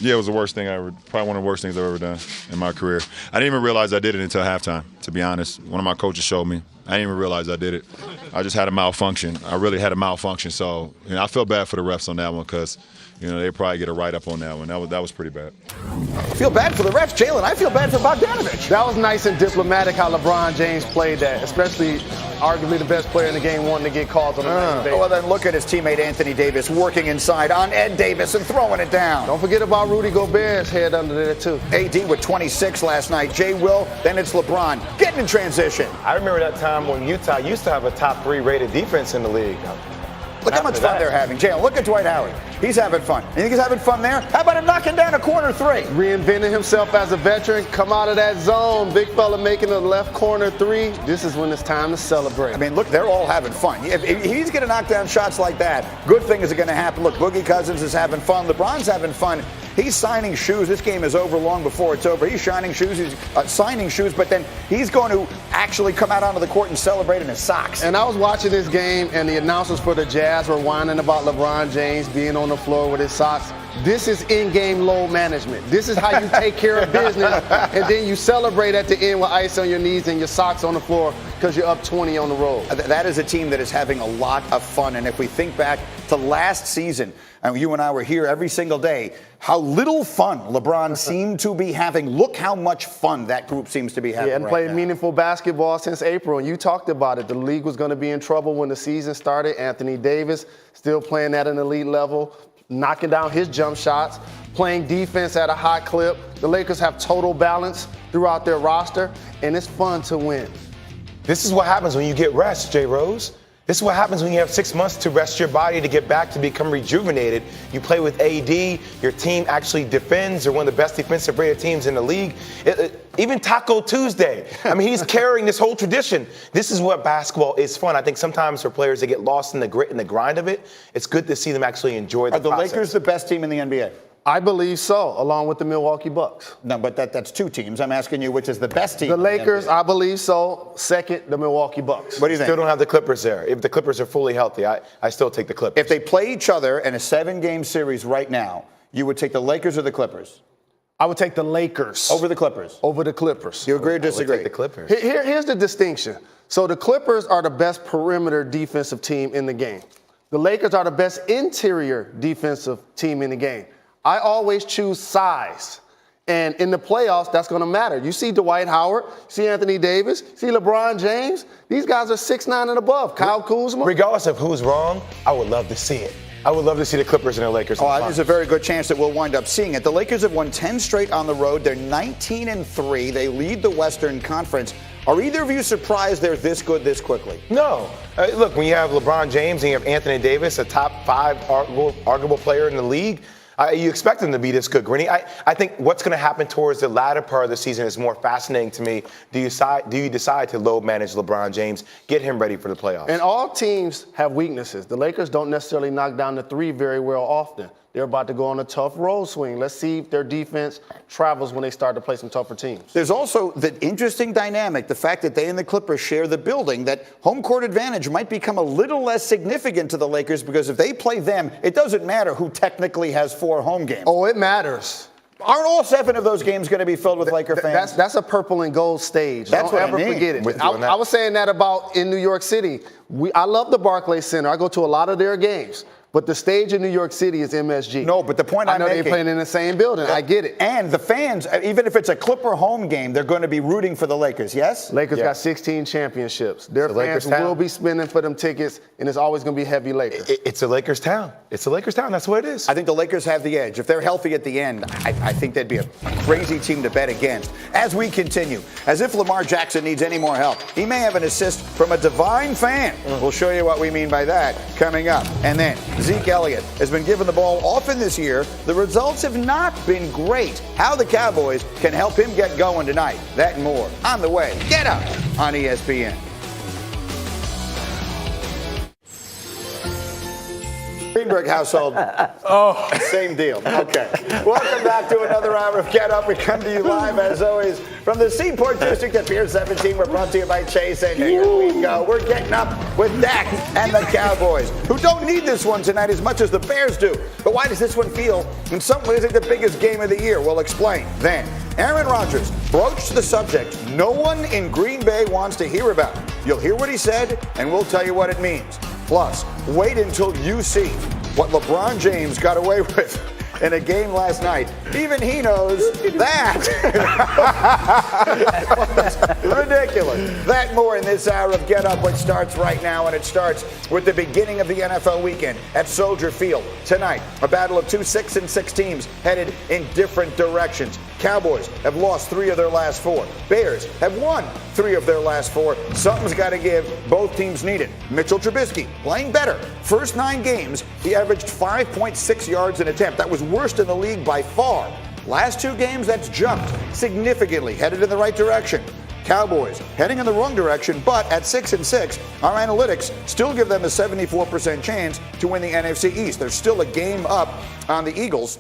Yeah, it was the worst thing probably one of the worst things I've ever done in my career. I didn't even realize I did it until halftime, to be honest. One of my coaches showed me. I didn't even realize I did it. I just had a malfunction. I really had a malfunction. So, I feel bad for the refs on that one because, they probably get a write-up on that one. That was pretty bad. I feel bad for the refs, Jalen. I feel bad for Bogdanovich. That was nice and diplomatic how LeBron James played that, especially arguably the best player in the game wanting to get calls on the next day. Well, then look at his teammate Anthony Davis working inside on Ed Davis and throwing it down. Don't forget about Rudy Gobert's head under there, too. AD with 26 last night. Jay Will, then it's LeBron. Getting in transition. I remember that time when Utah used to have a top 3 rated defense in the league. Look how much fun they're having. Jalen, look at Dwight Howard. He's having fun. You think he's having fun there? How about him knocking down a corner 3? Reinventing himself as a veteran, come out of that zone. Big fella making a left corner 3. This is when it's time to celebrate. I mean, look, they're all having fun. If he's going to knock down shots like that, good things are going to happen. Look, Boogie Cousins is having fun. LeBron's having fun. He's signing shoes. This game is over long before it's over. He's signing shoes, but then he's going to actually come out onto the court and celebrate in his socks. And I was watching this game, and the announcers for the Jazz were whining about LeBron James being on the floor with his socks. This is in-game load management. This is how you take care of business, and then you celebrate at the end with ice on your knees and your socks on the floor because you're up 20 on the road. That is a team that is having a lot of fun. And if we think back to last season, and you and I were here every single day, how little fun LeBron seemed to be having. Look how much fun that group seems to be having. Yeah, and played meaningful basketball since April. And you talked about it. The league was going to be in trouble when the season started. Anthony Davis still playing at an elite level, knocking down his jump shots, playing defense at a high clip. The Lakers have total balance throughout their roster, and it's fun to win. This is what happens when you get rest, Jay Rose. This is what happens when you have 6 months to rest your body to get back to become rejuvenated. You play with AD. Your team actually defends. They're one of the best defensive rated teams in the league. Even Taco Tuesday. I mean, he's carrying this whole tradition. This is what basketball is fun. I think sometimes for players that get lost in the grit and the grind of it, it's good to see them actually enjoy the process. Are the Lakers the best team in the NBA? I believe so, along with the Milwaukee Bucks. No, but that's 2 teams. I'm asking you which is the best team. The Lakers, I believe so. Second, the Milwaukee Bucks. What do you think? Still don't have the Clippers there. If the Clippers are fully healthy, I still take the Clippers. If they play each other in a 7-game series right now, you would take the Lakers or the Clippers? I would take the Lakers. Over the Clippers? Over the Clippers. You agree or disagree? I would take the Clippers. Here's the distinction. So the Clippers are the best perimeter defensive team in the game. The Lakers are the best interior defensive team in the game. I always choose size. And in the playoffs, that's going to matter. You see Dwight Howard, you see Anthony Davis, you see LeBron James. These guys are 6'9" and above. Kyle Kuzma. Regardless of who's wrong, I would love to see it. I would love to see the Clippers and the Lakers. There's a very good chance that we'll wind up seeing it. The Lakers have won 10 straight on the road. They're 19-3. They lead the Western Conference. Are either of you surprised they're this good this quickly? No. Look, when you have LeBron James and you have Anthony Davis, a top 5 arguable player in the league, you expect them to be this good, Grinny. I think what's going to happen towards the latter part of the season is more fascinating to me. Do you decide to load manage LeBron James, get him ready for the playoffs? And all teams have weaknesses. The Lakers don't necessarily knock down the 3 very well often. They're about to go on a tough road swing. Let's see if their defense travels when they start to play some tougher teams. There's also the interesting dynamic, the fact that they and the Clippers share the building, that home court advantage might become a little less significant to the Lakers because if they play them, it doesn't matter who technically has 4 home games. Oh, it matters. Aren't all 7 of those games going to be filled with Laker fans? That's a purple and gold stage. That's Don't what ever I mean. forget it. I was saying that about in New York City. I love the Barclays Center. I go to a lot of their games. But the stage in New York City is MSG. No, but the point I'm making. I know they're playing in the same building. I get it. And the fans, even if it's a Clipper home game, they're going to be rooting for the Lakers, yes? Lakers got 16 championships. Their fans will be spending for them tickets, and it's always going to be heavy Lakers. It's a Lakers town. It's a Lakers town. That's what it is. I think the Lakers have the edge. If they're healthy at the end, I think they'd be a crazy team to bet against. As we continue, as if Lamar Jackson needs any more help, he may have an assist from a divine fan. We'll show you what we mean by that coming up. And then Zeke Elliott has been given the ball often this year. The results have not been great. How the Cowboys can help him get going tonight. That and more on the way. Get up on ESPN. Greenberg household. Oh, same deal. Okay. Welcome back to another hour of Get Up. We come to you live, as always, from the Seaport District at Pier 17. We're brought to you by Chase, and here we go. We're getting up with Dak and the Cowboys, who don't need this one tonight as much as the Bears do. But why does this one feel, in some ways, like the biggest game of the year? We'll explain. Then, Aaron Rodgers broached the subject no one in Green Bay wants to hear about. You'll hear what he said, and we'll tell you what it means. Plus, wait until you see what LeBron James got away with in a game last night. Even he knows that. Ridiculous. That more in this hour of Get Up, which starts right now, and it starts with the beginning of the NFL weekend at Soldier Field. Tonight, a battle of two 6-6 teams headed in different directions. Cowboys have lost 3 of their last 4. Bears have won 3 of their last 4. Something's got to give. Both teams need it. Mitchell Trubisky playing better. First 9 games, he averaged 5.6 yards an attempt. That was worst in the league by far. Last 2 games, that's jumped significantly, headed in the right direction. Cowboys heading in the wrong direction, but at 6-6, our analytics still give them a 74% chance to win the NFC East. There's still a game up on the Eagles.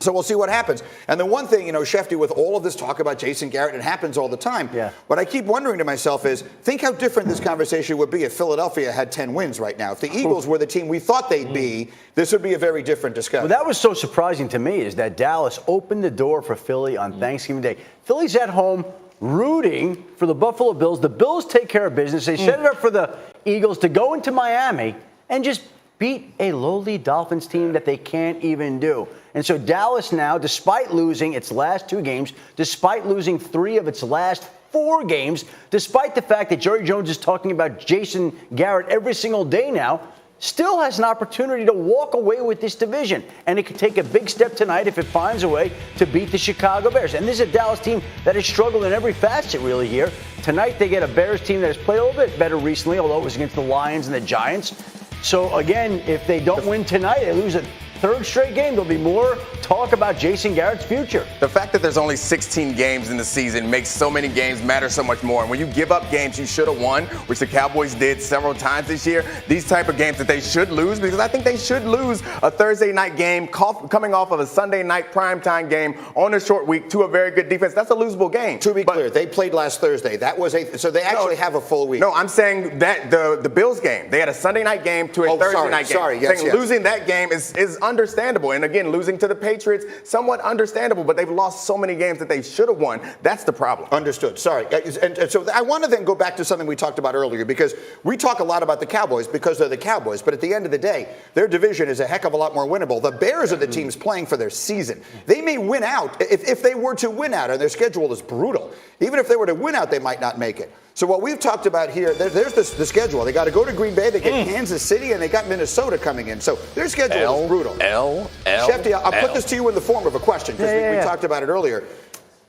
So we'll see what happens. And the one thing, Shefty, with all of this talk about Jason Garrett, it happens all the time. Yeah. What I keep wondering to myself is, think how different this conversation would be if Philadelphia had 10 wins right now. If the Eagles were the team we thought they'd be, this would be a very different discussion. Well, that was so surprising to me, is that Dallas opened the door for Philly on Thanksgiving Day. Philly's at home rooting for the Buffalo Bills. The Bills take care of business. They set it up for the Eagles to go into Miami and just beat a lowly Dolphins team that they can't even do. And so Dallas now, despite losing its last 2 games, despite losing 3 of its last 4 games, despite the fact that Jerry Jones is talking about Jason Garrett every single day now, still has an opportunity to walk away with this division. And it could take a big step tonight if it finds a way to beat the Chicago Bears. And this is a Dallas team that has struggled in every facet really here. Tonight they get a Bears team that has played a little bit better recently, although it was against the Lions and the Giants. So again, if they don't win tonight, they lose a 3rd straight game, there'll be more talk about Jason Garrett's future. The fact that there's only 16 games in the season makes so many games matter so much more. And when you give up games you should have won, which the Cowboys did several times this year, these type of games that they should lose, because I think they should lose a Thursday night game coming off of a Sunday night primetime game on a short week to a very good defense. That's a losable game. To be clear, they played last Thursday. That was so they actually have a full week. No, I'm saying that the Bills game, they had a Sunday night game to a Thursday night game. Yes. Losing that game is understandable. And again, losing to the Patriots, somewhat understandable, but they've lost so many games that they should have won. That's the problem. Understood. Sorry. And so I want to then go back to something we talked about earlier, because we talk a lot about the Cowboys because they're the Cowboys, but at the end of the day, their division is a heck of a lot more winnable. The Bears are the teams playing for their season. They may win out if they were to win out, and their schedule is brutal. Even if they were to win out, they might not make it. So what we've talked about here, there's the schedule. They got to go to Green Bay, they get Kansas City, and they got Minnesota coming in. So their schedule is brutal. Shefty, I'll put this to you in the form of a question, because we talked about it earlier.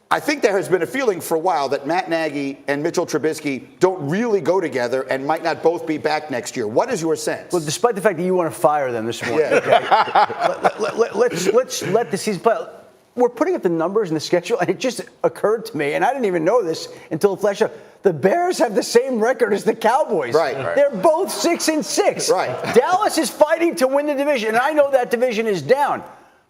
I think there has been a feeling for a while that Matt Nagy and Mitchell Trubisky don't really go together and might not both be back next year. What is your sense? Well, despite the fact that you want to fire them this morning, let's let the season play out. We're putting up the numbers in the schedule, and it just occurred to me, and I didn't even know this until it flashed up. The Bears have the same record as the Cowboys. Right. They're both 6-6. Right. Dallas is fighting to win the division, and I know that division is down.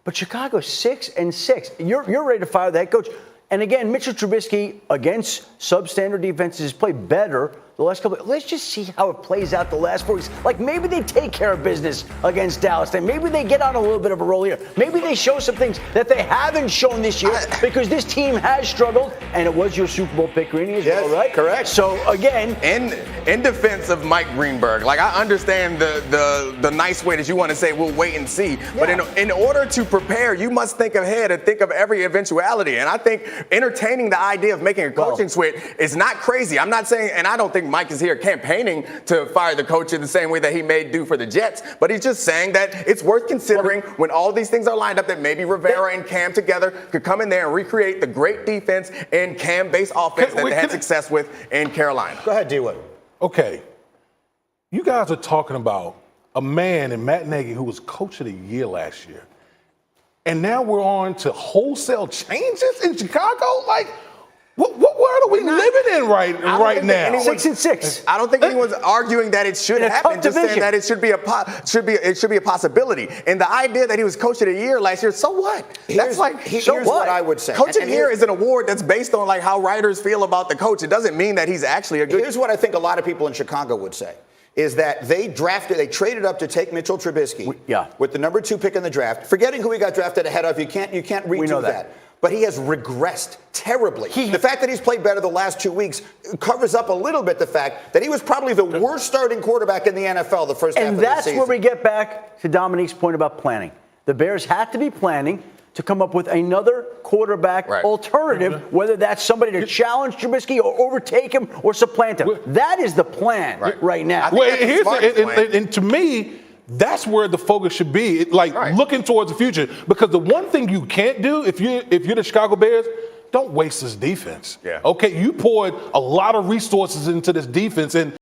But Chicago's 6-6. You're ready to fire the head coach. And again, Mitchell Trubisky against substandard defenses has played better the last couple. Let's just see how it plays out the last 4 weeks. Like, maybe they take care of business against Dallas. Then maybe they get on a little bit of a roll here. Maybe they show some things that they haven't shown this year, because this team has struggled, and it was your Super Bowl pick, Greeny, as well, right? Correct. So again, in defense of Mike Greenberg, like, I understand the nice way that you want to say we'll wait and see, but in order to prepare, you must think ahead and think of every eventuality. And I think entertaining the idea of making a coaching switch is not crazy. I'm not saying, and I don't think Mike is here campaigning to fire the coach in the same way that he may do for the Jets, but he's just saying that it's worth considering when all these things are lined up, that maybe Rivera and Cam together could come in there and recreate the great defense and Cam-based offense that they had success with in Carolina. Go ahead, D-Wood. Okay. You guys are talking about a man in Matt Nagy who was coach of the year last year. And now we're on to wholesale changes in Chicago? Like, what world are we living in right now? 6-6. I don't think anyone's arguing that it should In a happen. tough Just saying division. that it should be a possibility. And the idea that he was coach of the year last year, so what? Here's what I would say. Coach of the And year is an award that's based on like how writers feel about the coach. It doesn't mean that he's actually a good. Here's what I think a lot of people in Chicago would say. Is that they traded up to take Mitchell Trubisky with the number 2 pick in the draft, forgetting who he got drafted ahead of. You can't redo that. But he has regressed terribly. The fact that he's played better the last 2 weeks covers up a little bit the fact that he was probably the worst starting quarterback in the NFL the first half of the season. And that's where we get back to Dominique's point about planning. The Bears had to be planning to come up with another quarterback alternative, whether that's somebody to challenge Trubisky or overtake him or supplant him. That is the plan right now. Well, and to me, that's where the focus should be, looking towards the future. Because the one thing you can't do if you're the Chicago Bears, don't waste this defense. Yeah. Okay, you poured a lot of resources into this defense, and